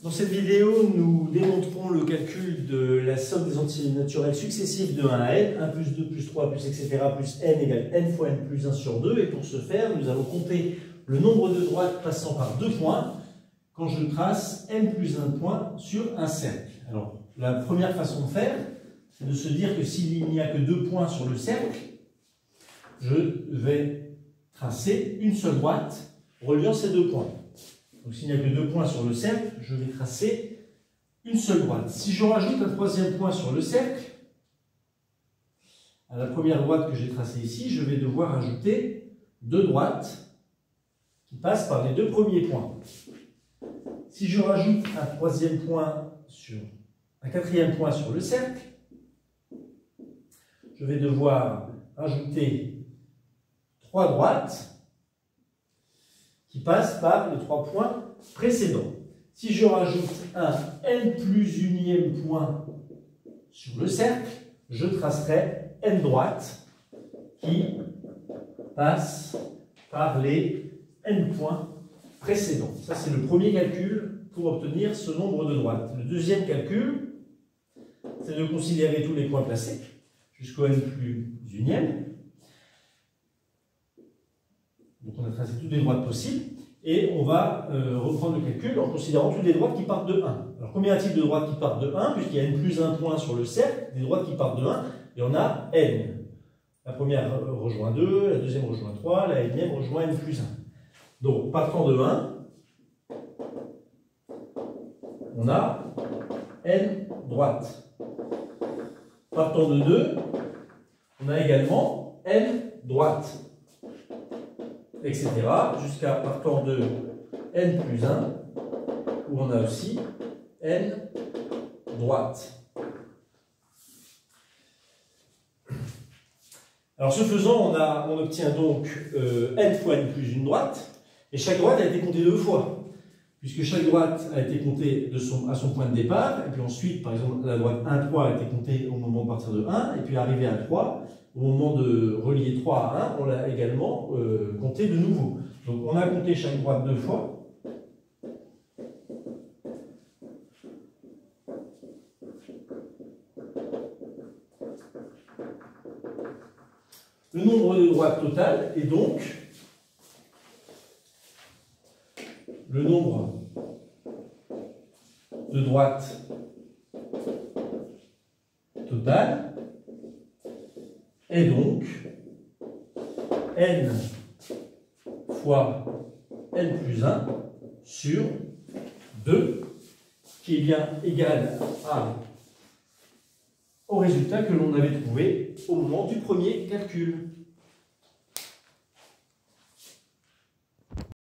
Dans cette vidéo, nous démontrons le calcul de la somme des entiers naturels successifs de 1 à n, 1 plus 2 plus 3 plus etc. plus n égale n fois n plus 1 sur 2. Et pour ce faire, nous allons compter le nombre de droites passant par 2 points quand je trace n plus 1 point sur un cercle. Alors, la première façon de faire, c'est de se dire que s'il n'y a que 2 points sur le cercle, je vais tracer une seule droite reliant ces 2 points. Donc s'il n'y a que 2 points sur le cercle, je vais tracer une seule droite. Si je rajoute un troisième point sur le cercle, à la première droite que j'ai tracée ici, je vais devoir ajouter 2 droites qui passent par les 2 premiers points. Si je rajoute un quatrième point sur le cercle, je vais devoir ajouter 3 droites qui passent par les 3 points précédents. Si je rajoute un n plus unième point sur le cercle, je tracerai n droites qui passent par les n points précédents. Ça, c'est le premier calcul pour obtenir ce nombre de droites. Le deuxième calcul, c'est de considérer tous les points placés jusqu'au n plus unième. Donc on a tracé toutes les droites possibles et on va reprendre le calcul en considérant toutes les droites qui partent de 1. Alors combien y a-t-il de droites qui partent de 1? Puisqu'il y a n plus 1 point sur le cercle, des droites qui partent de 1, il y en a n. La première rejoint 2, la deuxième rejoint 3, la énième rejoint n plus 1. Donc partant de 1, on a n droites. Partant de 2, on a également n droites, etc. jusqu'à partant de n plus 1, où on a aussi n droites. Alors ce faisant, on obtient donc n fois n plus une droite, et chaque droite a été comptée 2 fois, puisque chaque droite a été comptée à son point de départ, et puis ensuite, par exemple, la droite 1, 3 a été comptée au moment de partir de 1, et puis arrivé à 3, au moment de relier 3 à 1, on l'a également compté de nouveau. Donc on a compté chaque droite 2 fois. Le nombre de droites total est donc le nombre de droites totales est donc n fois n plus 1 sur 2, qui est bien égal au résultat que l'on avait trouvé au moment du premier calcul.